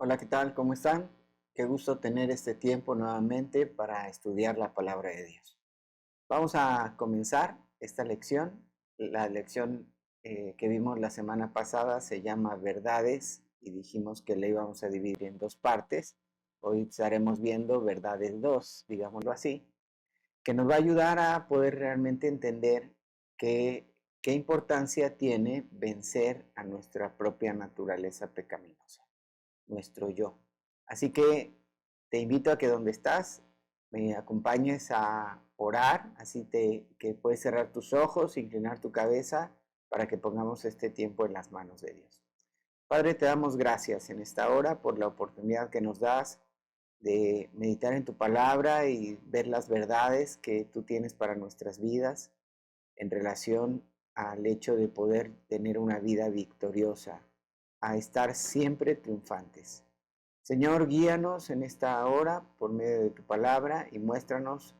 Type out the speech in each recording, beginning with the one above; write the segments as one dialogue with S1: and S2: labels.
S1: Hola, ¿qué tal? ¿Cómo están? Qué gusto tener este tiempo nuevamente para estudiar la palabra de Dios. Vamos a comenzar esta lección. La lección que vimos la semana pasada se llama Verdades y dijimos que la íbamos a dividir en dos partes. Hoy estaremos viendo Verdades 2, digámoslo así, que nos va a ayudar a poder realmente entender qué importancia tiene vencer a nuestra propia naturaleza pecaminosa, nuestro yo. Así que te invito a que donde estás me acompañes a orar, que puedes cerrar tus ojos, inclinar tu cabeza para que pongamos este tiempo en las manos de Dios. Padre, te damos gracias en esta hora por la oportunidad que nos das de meditar en tu palabra y ver las verdades que tú tienes para nuestras vidas en relación al hecho de poder tener una vida victoriosa, a estar siempre triunfantes. Señor, guíanos en esta hora por medio de tu palabra y muéstranos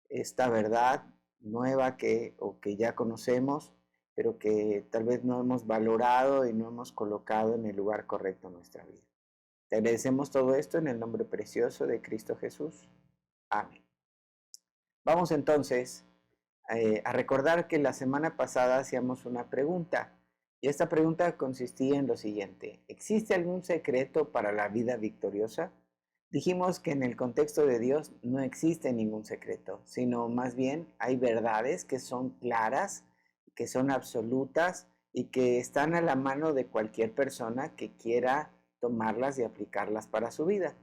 S1: esta verdad nueva que ya conocemos, pero que tal vez no hemos valorado y no hemos colocado en el lugar correcto en nuestra vida. Te agradecemos todo esto en el nombre precioso de Cristo Jesús. Amén. Vamos entonces a recordar que la semana pasada hacíamos una pregunta y esta pregunta consistía en lo siguiente: ¿existe algún secreto para la vida victoriosa? Dijimos que en el contexto de Dios no existe ningún secreto, sino más bien hay verdades que son claras, que son absolutas y que están a la mano de cualquier persona que quiera tomarlas y aplicarlas para su vida.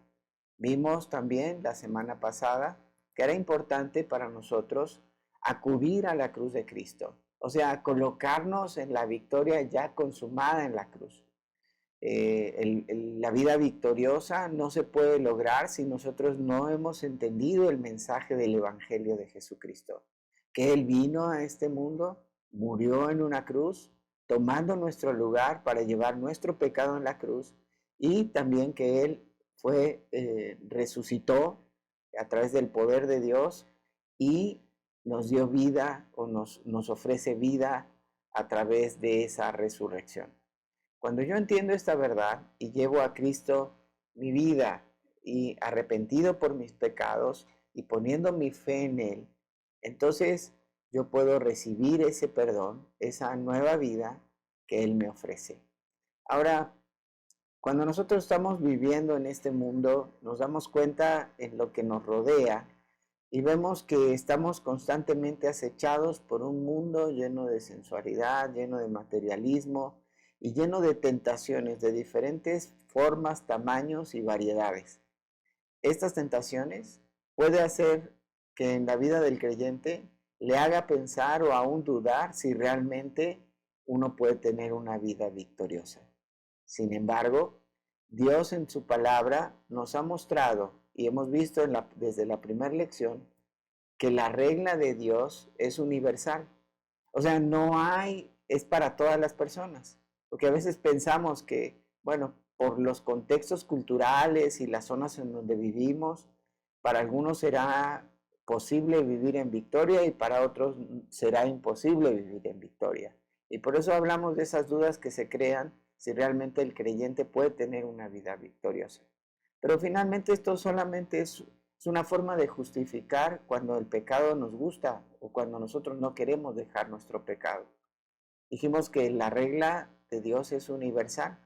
S1: Vimos también la semana pasada que era importante para nosotros acudir a la cruz de Cristo, o sea, colocarnos en la victoria ya consumada en la cruz. La vida victoriosa no se puede lograr si nosotros no hemos entendido el mensaje del Evangelio de Jesucristo, que Él vino a este mundo, murió en una cruz, tomando nuestro lugar para llevar nuestro pecado en la cruz, y también que Él resucitó a través del poder de Dios y nos dio vida o nos ofrece vida a través de esa resurrección. Cuando yo entiendo esta verdad y llevo a Cristo mi vida y arrepentido por mis pecados y poniendo mi fe en Él, entonces yo puedo recibir ese perdón, esa nueva vida que Él me ofrece. Ahora, cuando nosotros estamos viviendo en este mundo, nos damos cuenta en lo que nos rodea y vemos que estamos constantemente acechados por un mundo lleno de sensualidad, lleno de materialismo y lleno de tentaciones de diferentes formas, tamaños y variedades. Estas tentaciones puede hacer que en la vida del creyente le haga pensar o aún dudar si realmente uno puede tener una vida victoriosa. Sin embargo, Dios en su palabra nos ha mostrado y hemos visto desde la primera lección que la regla de Dios es universal. O sea, es para todas las personas. Porque a veces pensamos que, bueno, por los contextos culturales y las zonas en donde vivimos, para algunos será posible vivir en victoria y para otros será imposible vivir en victoria. Y por eso hablamos de esas dudas que se crean si realmente el creyente puede tener una vida victoriosa. Pero finalmente esto solamente es una forma de justificar cuando el pecado nos gusta o cuando nosotros no queremos dejar nuestro pecado. Dijimos que la regla de Dios es universal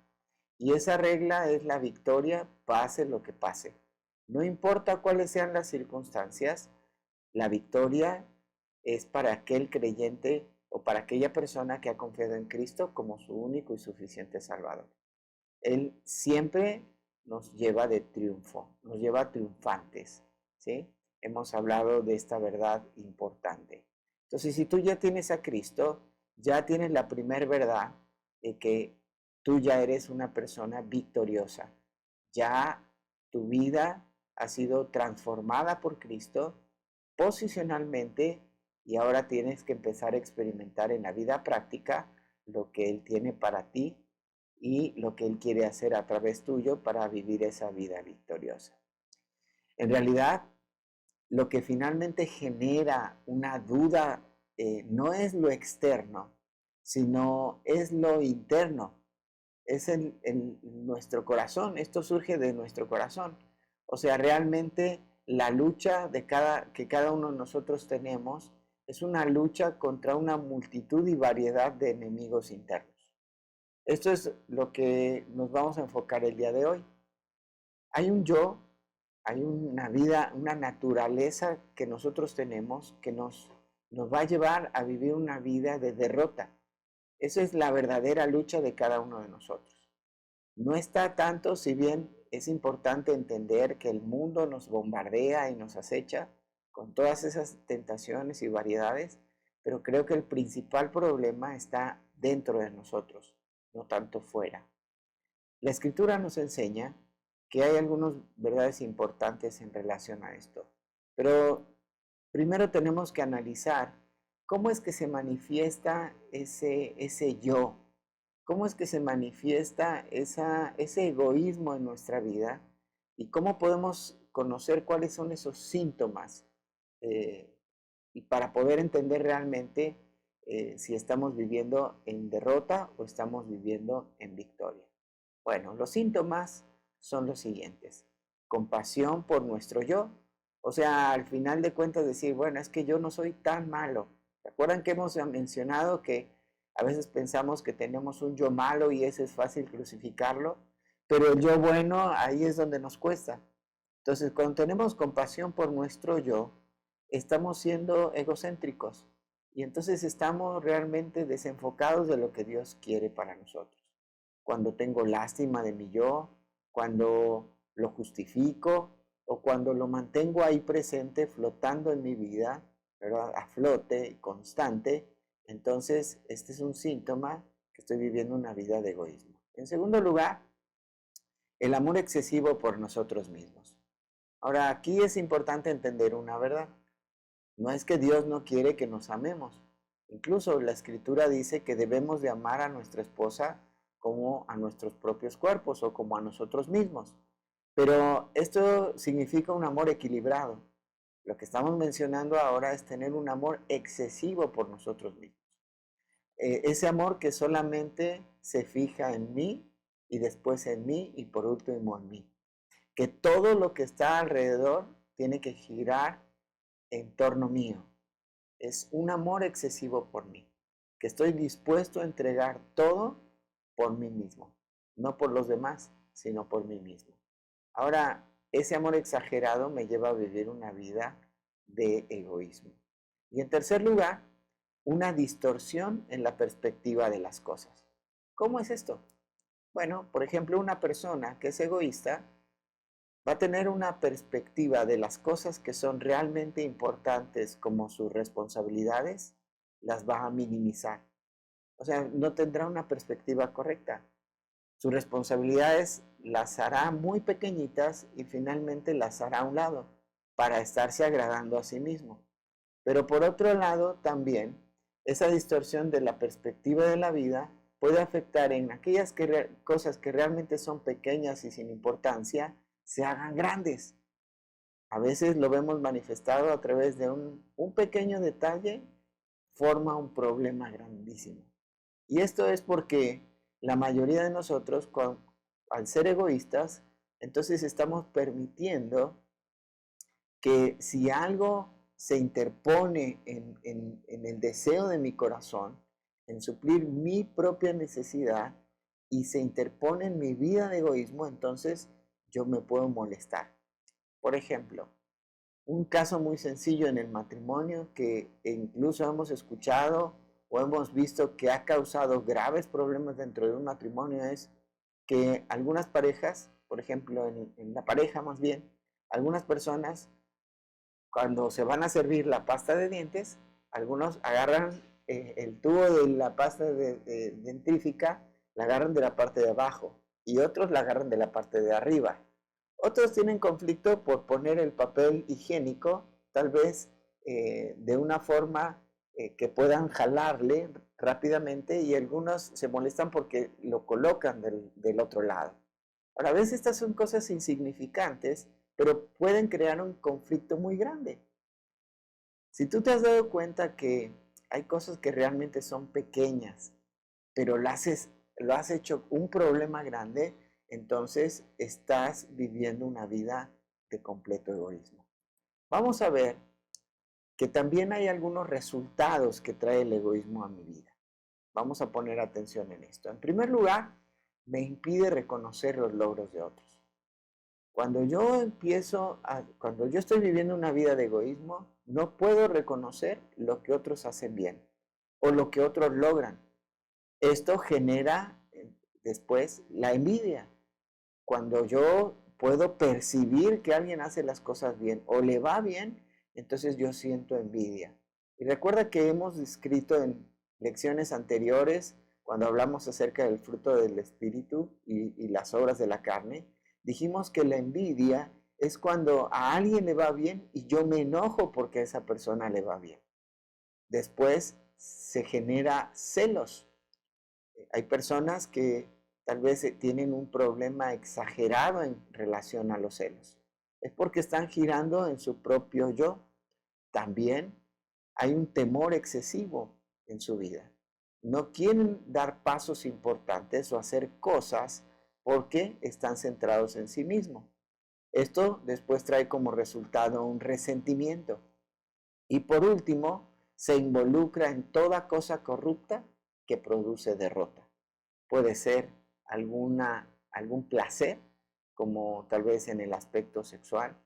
S1: y esa regla es la victoria, pase lo que pase. No importa cuáles sean las circunstancias, la victoria es para aquel creyente o para aquella persona que ha confiado en Cristo como su único y suficiente Salvador. Él siempre nos lleva de triunfo, nos lleva triunfantes, ¿sí? Hemos hablado de esta verdad importante. Entonces, si tú ya tienes a Cristo, ya tienes la primera verdad de que tú ya eres una persona victoriosa. Ya tu vida ha sido transformada por Cristo posicionalmente y ahora tienes que empezar a experimentar en la vida práctica lo que Él tiene para ti y lo que Él quiere hacer a través tuyo para vivir esa vida victoriosa. En realidad, lo que finalmente genera una duda no es lo externo, sino es lo interno. es nuestro corazón, esto surge de nuestro corazón. O sea, realmente la lucha que cada uno de nosotros tenemos es una lucha contra una multitud y variedad de enemigos internos. Esto es lo que nos vamos a enfocar el día de hoy. Hay un yo, hay una vida, una naturaleza que nosotros tenemos que nos va a llevar a vivir una vida de derrota. Esa es la verdadera lucha de cada uno de nosotros. No está tanto, si bien es importante entender que el mundo nos bombardea y nos acecha con todas esas tentaciones y variedades, pero creo que el principal problema está dentro de nosotros, no tanto fuera. La escritura nos enseña que hay algunas verdades importantes en relación a esto, pero primero tenemos que analizar cómo es que se manifiesta ese yo, cómo es que se manifiesta ese egoísmo en nuestra vida y cómo podemos conocer cuáles son esos síntomas eh, y para poder entender realmente si estamos viviendo en derrota o estamos viviendo en victoria. Bueno, los síntomas son los siguientes. Compasión por nuestro yo. O sea, al final de cuentas decir, bueno, es que yo no soy tan malo. ¿Se acuerdan que hemos mencionado que a veces pensamos que tenemos un yo malo y ese es fácil crucificarlo? Pero el yo bueno, ahí es donde nos cuesta. Entonces, cuando tenemos compasión por nuestro yo, estamos siendo egocéntricos y entonces estamos realmente desenfocados de lo que Dios quiere para nosotros. Cuando tengo lástima de mi yo, cuando lo justifico o cuando lo mantengo ahí presente, flotando en mi vida, ¿verdad? A flote y constante, entonces este es un síntoma que estoy viviendo una vida de egoísmo. En segundo lugar, el amor excesivo por nosotros mismos. Ahora, aquí es importante entender una verdad. No es que Dios no quiere que nos amemos. Incluso la Escritura dice que debemos de amar a nuestra esposa como a nuestros propios cuerpos o como a nosotros mismos. Pero esto significa un amor equilibrado. Lo que estamos mencionando ahora es tener un amor excesivo por nosotros mismos. Ese amor que solamente se fija en mí y después en mí y por último en mí. Que todo lo que está alrededor tiene que girar en torno mío. Es un amor excesivo por mí, que estoy dispuesto a entregar todo por mí mismo, no por los demás, sino por mí mismo. Ahora, ese amor exagerado me lleva a vivir una vida de egoísmo. Y en tercer lugar, una distorsión en la perspectiva de las cosas. ¿Cómo es esto? Bueno, por ejemplo, una persona que es egoísta va a tener una perspectiva de las cosas que son realmente importantes como sus responsabilidades, las va a minimizar. O sea, no tendrá una perspectiva correcta. Sus responsabilidades las hará muy pequeñitas y finalmente las hará a un lado para estarse agradando a sí mismo. Pero por otro lado, también, esa distorsión de la perspectiva de la vida puede afectar en aquellas cosas que realmente son pequeñas y sin importancia, se hagan grandes. A veces lo vemos manifestado a través de un pequeño detalle, forma un problema grandísimo. Y esto es porque la mayoría de nosotros, al ser egoístas, entonces estamos permitiendo que si algo se interpone en el deseo de mi corazón, en suplir mi propia necesidad y se interpone en mi vida de egoísmo, entonces yo me puedo molestar. Por ejemplo, un caso muy sencillo en el matrimonio que incluso hemos escuchado o hemos visto que ha causado graves problemas dentro de un matrimonio es que algunas parejas, por ejemplo en la pareja más bien, algunas personas cuando se van a servir la pasta de dientes, algunos agarran el tubo de la pasta dentífrica, la agarran de la parte de abajo y otros la agarran de la parte de arriba. Otros tienen conflicto por poner el papel higiénico, tal vez de una forma que puedan jalarle rápidamente y algunos se molestan porque lo colocan del otro lado. Ahora, a veces estas son cosas insignificantes, pero pueden crear un conflicto muy grande. Si tú te has dado cuenta que hay cosas que realmente son pequeñas, pero las haces lo has hecho un problema grande, entonces estás viviendo una vida de completo egoísmo. Vamos a ver que también hay algunos resultados que trae el egoísmo a mi vida. Vamos a poner atención en esto. En primer lugar, me impide reconocer los logros de otros. Cuando yo estoy viviendo una vida de egoísmo, no puedo reconocer lo que otros hacen bien o lo que otros logran. Esto genera después la envidia. Cuando yo puedo percibir que alguien hace las cosas bien o le va bien, entonces yo siento envidia. Y recuerda que hemos descrito en lecciones anteriores, cuando hablamos acerca del fruto del Espíritu y las obras de la carne, dijimos que la envidia es cuando a alguien le va bien y yo me enojo porque a esa persona le va bien. Después se genera celos. Hay personas que tal vez tienen un problema exagerado en relación a los celos. Es porque están girando en su propio yo. También hay un temor excesivo en su vida. No quieren dar pasos importantes o hacer cosas porque están centrados en sí mismos. Esto después trae como resultado un resentimiento. Y por último, se involucra en toda cosa corrupta que produce derrota. Puede ser algún placer, como tal vez en el aspecto sexual,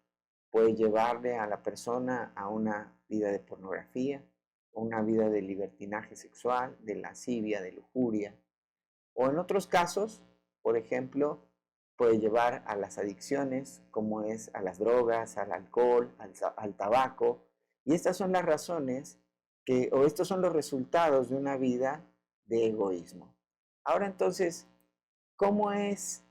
S1: puede llevarle a la persona a una vida de pornografía, o una vida de libertinaje sexual, de lascivia, de lujuria. O en otros casos, por ejemplo, puede llevar a las adicciones, como es a las drogas, al alcohol, al tabaco. Y estas son las razones o estos son los resultados de una vida de egoísmo. Ahora entonces, ¿cómo es?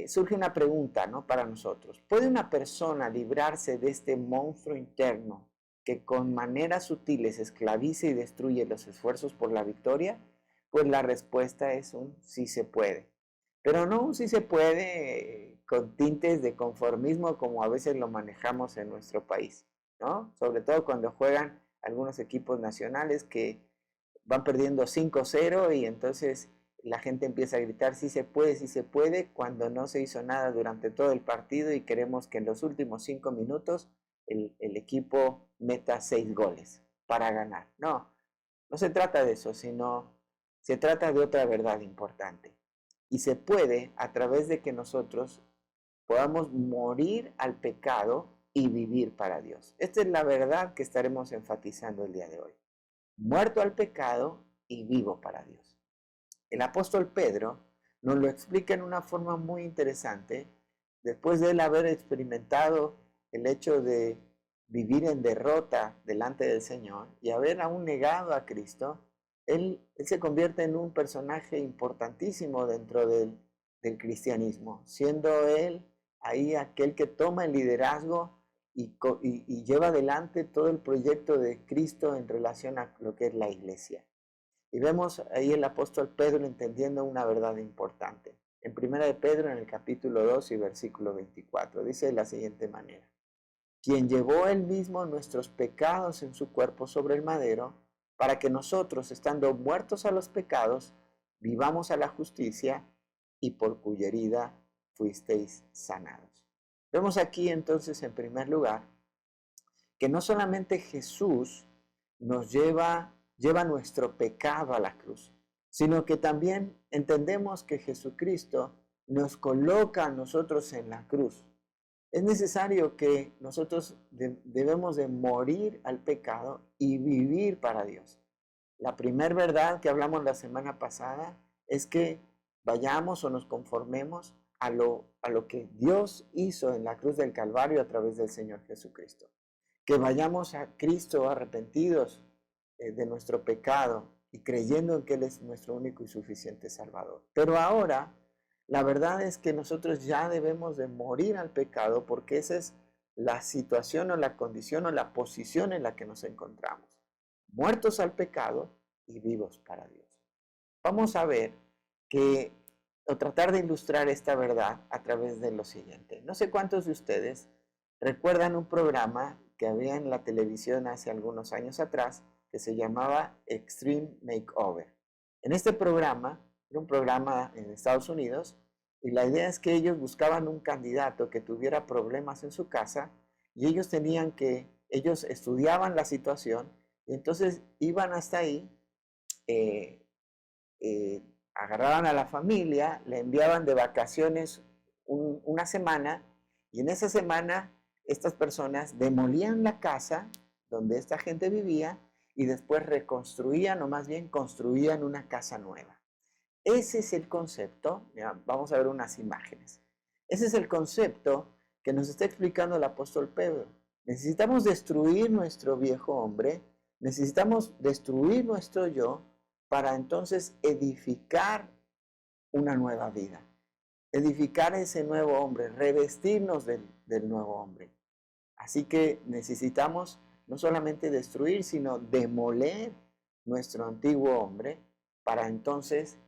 S1: Surge una pregunta, ¿no? Para nosotros. ¿Puede una persona librarse de este monstruo interno que con maneras sutiles esclaviza y destruye los esfuerzos por la victoria? Pues la respuesta es un sí se puede. Pero no un sí se puede con tintes de conformismo como a veces lo manejamos en nuestro país, ¿no? Sobre todo cuando juegan algunos equipos nacionales que van perdiendo 5-0 y entonces la gente empieza a gritar sí se puede, cuando no se hizo nada durante todo el partido y queremos que en los últimos 5 minutos el equipo meta 6 goles para ganar. No, no se trata de eso, sino se trata de otra verdad importante. Y se puede a través de que nosotros podamos morir al pecado y vivir para Dios. Esta es la verdad que estaremos enfatizando el día de hoy. Muerto al pecado y vivo para Dios. El apóstol Pedro nos lo explica en una forma muy interesante, después de él haber experimentado el hecho de vivir en derrota delante del Señor y haber aún negado a Cristo. Él se convierte en un personaje importantísimo dentro del cristianismo, siendo él ahí aquel que toma el liderazgo y lleva adelante todo el proyecto de Cristo en relación a lo que es la iglesia. Y vemos ahí el apóstol Pedro entendiendo una verdad importante. En primera de Pedro, en el capítulo 2 y versículo 24, dice de la siguiente manera: quien llevó él mismo nuestros pecados en su cuerpo sobre el madero, para que nosotros, estando muertos a los pecados, vivamos a la justicia, y por cuya herida fuisteis sanados. Vemos aquí entonces, en primer lugar, que no solamente Jesús nos lleva nuestro pecado a la cruz, sino que también entendemos que Jesucristo nos coloca a nosotros en la cruz. Es necesario que nosotros debemos de morir al pecado y vivir para Dios. La primera verdad que hablamos la semana pasada es que vayamos o nos conformemos a lo que Dios hizo en la cruz del Calvario a través del Señor Jesucristo. Que vayamos a Cristo arrepentidos de nuestro pecado y creyendo en que Él es nuestro único y suficiente Salvador. Pero ahora, la verdad es que nosotros ya debemos de morir al pecado, porque esa es la situación o la condición o la posición en la que nos encontramos. Muertos al pecado y vivos para Dios. Vamos a ver o tratar de ilustrar esta verdad a través de lo siguiente. No sé cuántos de ustedes recuerdan un programa que había en la televisión hace algunos años atrás que se llamaba Extreme Makeover. En este programa Era un programa en Estados Unidos y la idea es que ellos buscaban un candidato que tuviera problemas en su casa y ellos estudiaban la situación y entonces iban hasta ahí, eh, eh, agarraban a la familia, le enviaban de vacaciones una semana y en esa semana estas personas demolían la casa donde esta gente vivía y después reconstruían o más bien construían una casa nueva. Ese es el concepto, mira, vamos a ver unas imágenes. Ese es el concepto que nos está explicando el apóstol Pedro. Necesitamos destruir nuestro viejo hombre, necesitamos destruir nuestro yo para entonces edificar una nueva vida, edificar ese nuevo hombre, revestirnos del nuevo hombre. Así que necesitamos no solamente destruir, sino demoler nuestro antiguo hombre para entonces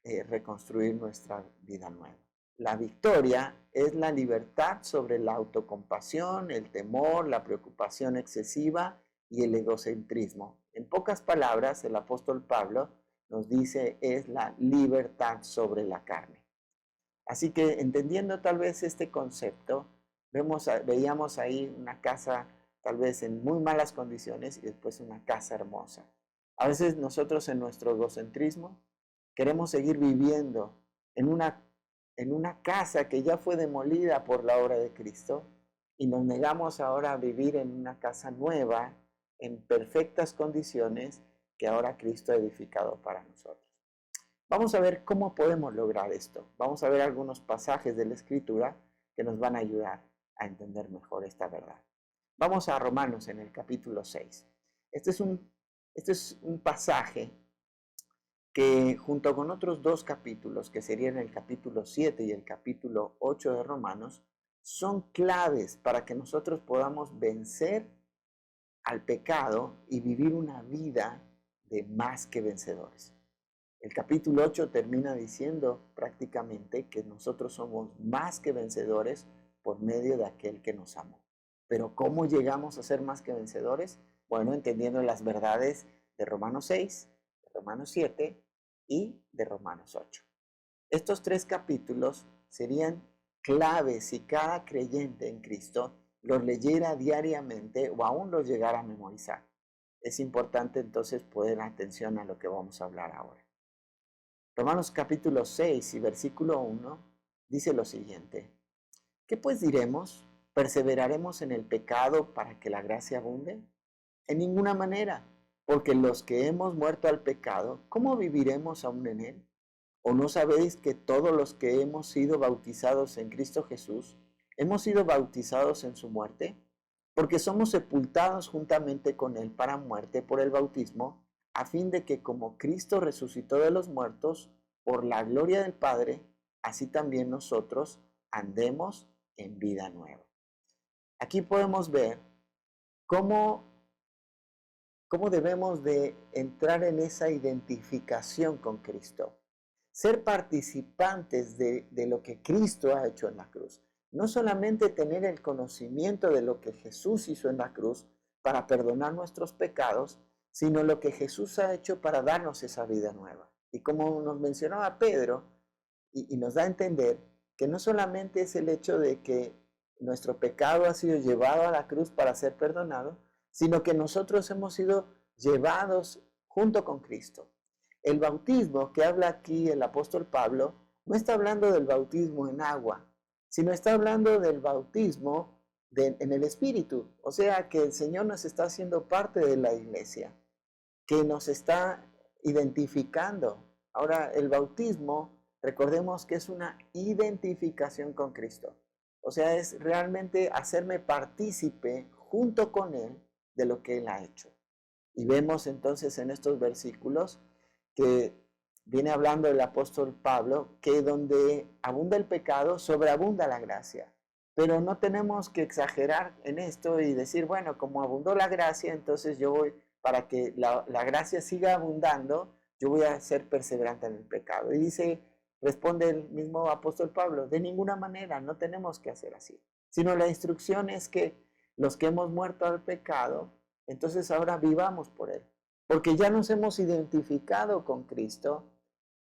S1: reconstruir nuestra vida nueva. La victoria es la libertad sobre la autocompasión, el temor, la preocupación excesiva y el egocentrismo. En pocas palabras, el apóstol Pablo nos dice es la libertad sobre la carne. Así que entendiendo tal vez este concepto, veíamos ahí una casa tal vez en muy malas condiciones y después una casa hermosa. A veces nosotros en nuestro egocentrismo queremos seguir viviendo en una casa que ya fue demolida por la obra de Cristo y nos negamos ahora a vivir en una casa nueva, en perfectas condiciones que ahora Cristo ha edificado para nosotros. Vamos a ver cómo podemos lograr esto. Vamos a ver algunos pasajes de la Escritura que nos van a ayudar a entender mejor esta verdad. Vamos a Romanos en el capítulo 6. Este es un pasaje que junto con otros dos capítulos, que serían el capítulo 7 y el capítulo 8 de Romanos, son claves para que nosotros podamos vencer al pecado y vivir una vida de más que vencedores. El capítulo 8 termina diciendo prácticamente que nosotros somos más que vencedores por medio de aquel que nos amó. Pero ¿cómo llegamos a ser más que vencedores? Bueno, entendiendo las verdades de Romanos 6, de Romanos 7 y de Romanos 8. Estos tres capítulos serían claves si cada creyente en Cristo los leyera diariamente o aún los llegara a memorizar. Es importante entonces poner atención a lo que vamos a hablar ahora. Romanos capítulo 6 y versículo 1 dice lo siguiente: ¿qué pues diremos? ¿Perseveraremos en el pecado para que la gracia abunde? En ninguna manera, porque los que hemos muerto al pecado, ¿cómo viviremos aún en él? ¿O no sabéis que todos los que hemos sido bautizados en Cristo Jesús, hemos sido bautizados en su muerte? Porque somos sepultados juntamente con él para muerte por el bautismo, a fin de que como Cristo resucitó de los muertos por la gloria del Padre, así también nosotros andemos en vida nueva. Aquí podemos ver cómo debemos de entrar en esa identificación con Cristo. Ser participantes de lo que Cristo ha hecho en la cruz. No solamente tener el conocimiento de lo que Jesús hizo en la cruz para perdonar nuestros pecados, sino lo que Jesús ha hecho para darnos esa vida nueva. Y como nos mencionaba Pedro, y nos da a entender que no solamente es el hecho de que nuestro pecado ha sido llevado a la cruz para ser perdonado, sino que nosotros hemos sido llevados junto con Cristo. El bautismo que habla aquí el apóstol Pablo no está hablando del bautismo en agua, sino está hablando del bautismo en el Espíritu. O sea que el Señor nos está haciendo parte de la iglesia, que nos está identificando. Ahora, el bautismo, recordemos que es una identificación con Cristo. O sea, es realmente hacerme partícipe junto con Él de lo que Él ha hecho. Y vemos entonces en estos versículos que viene hablando el apóstol Pablo que donde abunda el pecado, sobreabunda la gracia. Pero no tenemos que exagerar en esto y decir, bueno, como abundó la gracia, entonces yo voy, para que la gracia siga abundando, yo voy a ser perseverante en el pecado. Y responde el mismo apóstol Pablo, de ninguna manera, no tenemos que hacer así. Sino la instrucción es que los que hemos muerto al pecado, entonces ahora vivamos por él. Porque ya nos hemos identificado con Cristo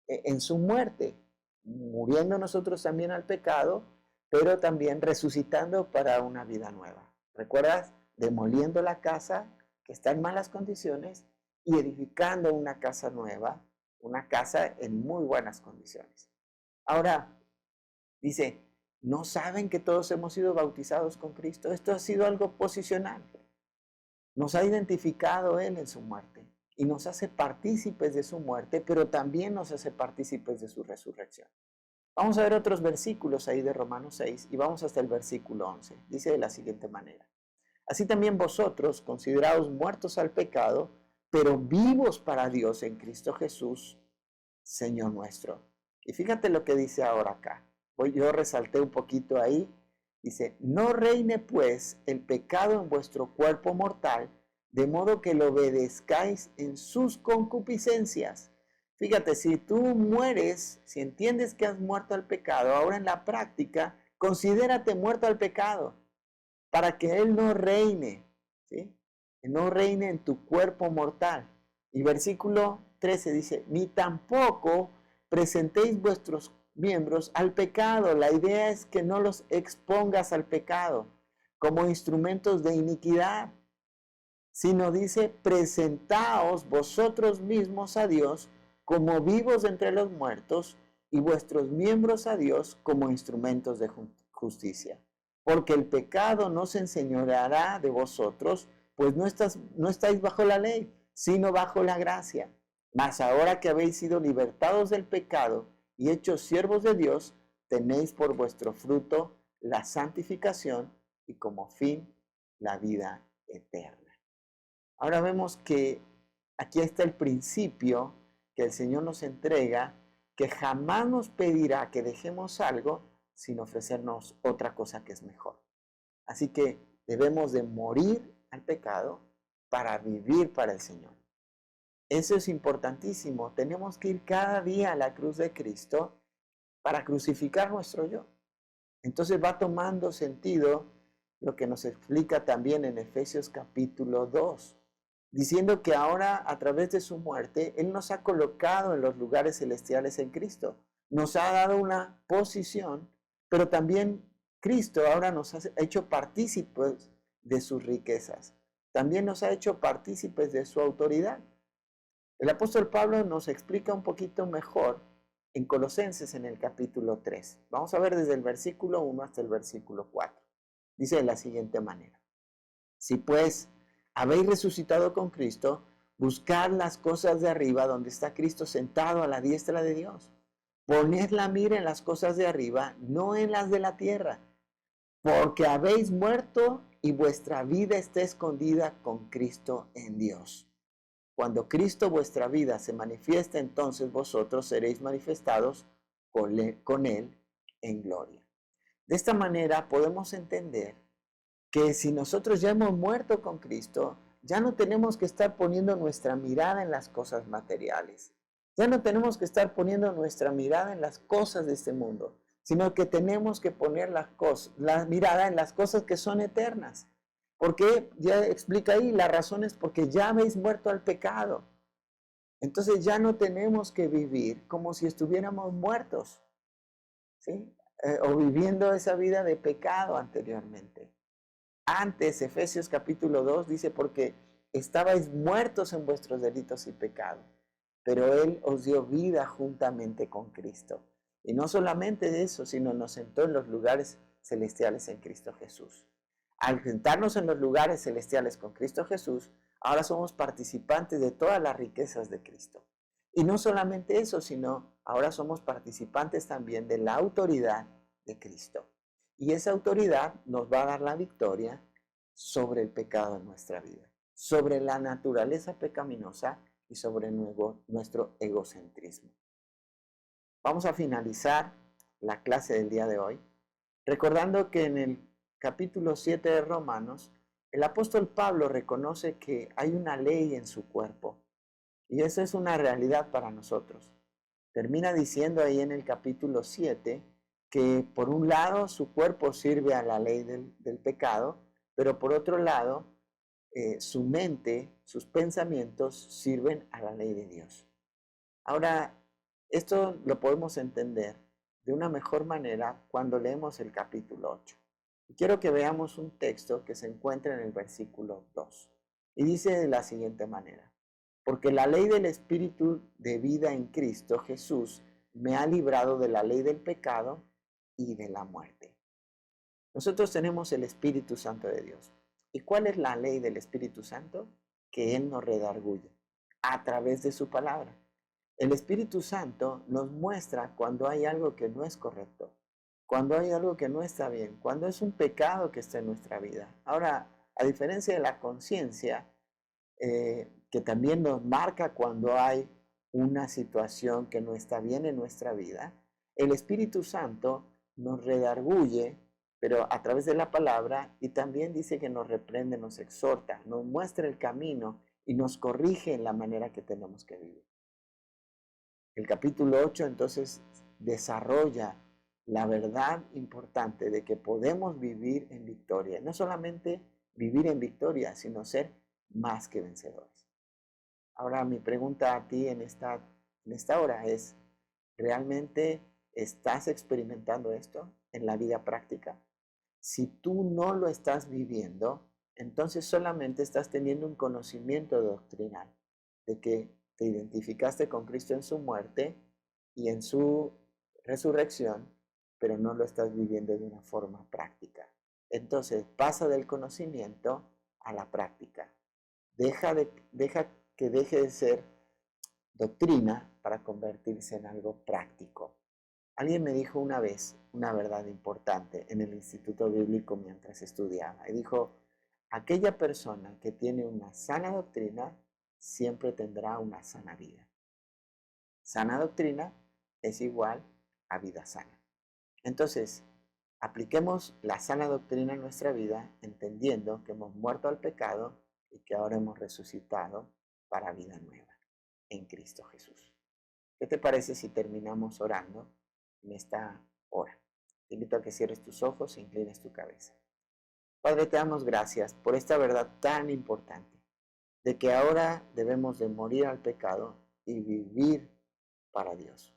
S1: en su muerte, muriendo nosotros también al pecado, pero también resucitando para una vida nueva. ¿Recuerdas? Demoliendo la casa que está en malas condiciones y edificando una casa nueva, una casa en muy buenas condiciones. Ahora, dice, ¿no saben que todos hemos sido bautizados con Cristo? Esto ha sido algo posicional. Nos ha identificado Él en su muerte y nos hace partícipes de su muerte, pero también nos hace partícipes de su resurrección. Vamos a ver otros versículos ahí de Romanos 6 y vamos hasta el versículo 11. Dice de la siguiente manera. Así también vosotros, consideraos muertos al pecado, pero vivos para Dios en Cristo Jesús, Señor nuestro. Y fíjate lo que dice ahora acá. Yo resalté un poquito ahí. Dice, no reine pues el pecado en vuestro cuerpo mortal, de modo que lo obedezcáis en sus concupiscencias. Fíjate, si tú mueres, si entiendes que has muerto al pecado, ahora en la práctica, considérate muerto al pecado, para que Él no reine, ¿sí? Que no reine en tu cuerpo mortal. Y versículo 13 dice, ni tampoco presentéis vuestros miembros al pecado. La idea es que no los expongas al pecado como instrumentos de iniquidad, sino dice, presentaos vosotros mismos a Dios como vivos entre los muertos y vuestros miembros a Dios como instrumentos de justicia. Porque el pecado no se enseñoreará de vosotros, pues no estáis bajo la ley, sino bajo la gracia. Mas ahora que habéis sido libertados del pecado y hechos siervos de Dios, tenéis por vuestro fruto la santificación y como fin la vida eterna. Ahora vemos que aquí está el principio que el Señor nos entrega, que jamás nos pedirá que dejemos algo sin ofrecernos otra cosa que es mejor. Así que debemos de morir al pecado para vivir para el Señor. Eso es importantísimo. Tenemos que ir cada día a la cruz de Cristo para crucificar nuestro yo. Entonces va tomando sentido lo que nos explica también en Efesios capítulo 2, diciendo que ahora a través de su muerte, Él nos ha colocado en los lugares celestiales en Cristo. Nos ha dado una posición, pero también Cristo ahora nos ha hecho partícipes de sus riquezas. También nos ha hecho partícipes de su autoridad. El apóstol Pablo nos explica un poquito mejor en Colosenses en el capítulo 3. Vamos a ver desde el versículo 1 hasta el versículo 4. Dice de la siguiente manera. Si pues habéis resucitado con Cristo, buscad las cosas de arriba donde está Cristo sentado a la diestra de Dios. Poned la mira en las cosas de arriba, no en las de la tierra, porque habéis muerto y vuestra vida está escondida con Cristo en Dios. Cuando Cristo vuestra vida se manifiesta, entonces vosotros seréis manifestados con Él en gloria. De esta manera podemos entender que si nosotros ya hemos muerto con Cristo, ya no tenemos que estar poniendo nuestra mirada en las cosas materiales. Ya no tenemos que estar poniendo nuestra mirada en las cosas de este mundo, sino que tenemos que poner la mirada en las cosas que son eternas. Porque ya explica ahí, la razón es porque ya habéis muerto al pecado. Entonces ya no tenemos que vivir como si estuviéramos muertos, ¿sí? O viviendo esa vida de pecado anteriormente. Antes, Efesios capítulo 2 dice, porque estabais muertos en vuestros delitos y pecados, pero Él os dio vida juntamente con Cristo. Y no solamente eso, sino nos sentó en los lugares celestiales en Cristo Jesús. Al sentarnos en los lugares celestiales con Cristo Jesús, ahora somos participantes de todas las riquezas de Cristo. Y no solamente eso, sino ahora somos participantes también de la autoridad de Cristo. Y esa autoridad nos va a dar la victoria sobre el pecado en nuestra vida, sobre la naturaleza pecaminosa y sobre nuestro egocentrismo. Vamos a finalizar la clase del día de hoy recordando que en el capítulo 7 de Romanos, el apóstol Pablo reconoce que hay una ley en su cuerpo y eso es una realidad para nosotros. Termina diciendo ahí en el capítulo 7 que por un lado su cuerpo sirve a la ley del pecado, pero por otro lado su mente, sus pensamientos sirven a la ley de Dios. Ahora, Esto lo podemos entender de una mejor manera cuando leemos el capítulo 8. Y quiero que veamos un texto que se encuentra en el versículo 2. Y dice de la siguiente manera: porque la ley del Espíritu de vida en Cristo Jesús me ha librado de la ley del pecado y de la muerte. Nosotros tenemos el Espíritu Santo de Dios. ¿Y cuál es la ley del Espíritu Santo? Que Él nos redarguye a través de su palabra. El Espíritu Santo nos muestra cuando hay algo que no es correcto, cuando hay algo que no está bien, cuando es un pecado que está en nuestra vida. Ahora, a diferencia de la conciencia, que también nos marca cuando hay una situación que no está bien en nuestra vida, el Espíritu Santo nos redarguye, pero a través de la palabra, y también dice que nos reprende, nos exhorta, nos muestra el camino y nos corrige en la manera que tenemos que vivir. El capítulo 8 entonces desarrolla la verdad importante de que podemos vivir en victoria. No solamente vivir en victoria, sino ser más que vencedores. Ahora mi pregunta a ti en esta hora es: ¿realmente estás experimentando esto en la vida práctica? Si tú no lo estás viviendo, entonces solamente estás teniendo un conocimiento doctrinal de que te identificaste con Cristo en su muerte y en su resurrección, pero no lo estás viviendo de una forma práctica. Entonces pasa del conocimiento a la práctica. Deja que deje de ser doctrina para convertirse en algo práctico. Alguien me dijo una vez una verdad importante en el Instituto Bíblico mientras estudiaba. Y dijo: aquella persona que tiene una sana doctrina siempre tendrá una sana vida. Sana doctrina es igual a vida sana. Entonces, apliquemos la sana doctrina en nuestra vida, entendiendo que hemos muerto al pecado y que ahora hemos resucitado para vida nueva en Cristo Jesús. ¿Qué te parece si terminamos orando en esta hora? Te invito a que cierres tus ojos e inclines tu cabeza. Padre, te damos gracias por esta verdad tan importante, de que ahora debemos de morir al pecado y vivir para Dios.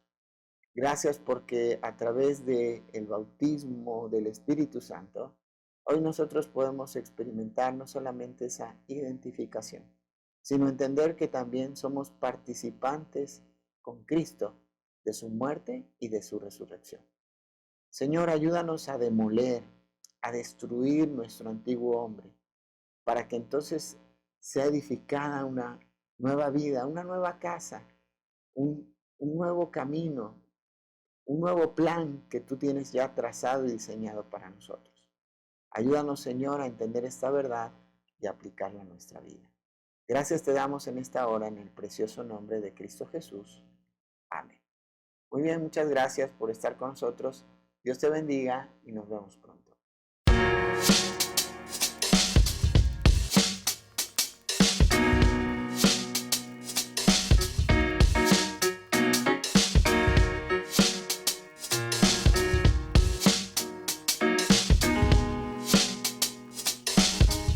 S1: Gracias porque a través del bautismo del Espíritu Santo, hoy nosotros podemos experimentar no solamente esa identificación, sino entender que también somos participantes con Cristo de su muerte y de su resurrección. Señor, ayúdanos a demoler, a destruir nuestro antiguo hombre, para que entonces sea edificada una nueva vida, una nueva casa, un nuevo camino, un nuevo plan que tú tienes ya trazado y diseñado para nosotros. Ayúdanos, Señor, a entender esta verdad y aplicarla a nuestra vida. Gracias te damos en esta hora en el precioso nombre de Cristo Jesús. Amén. Muy bien, muchas gracias por estar con nosotros. Dios te bendiga y nos vemos pronto.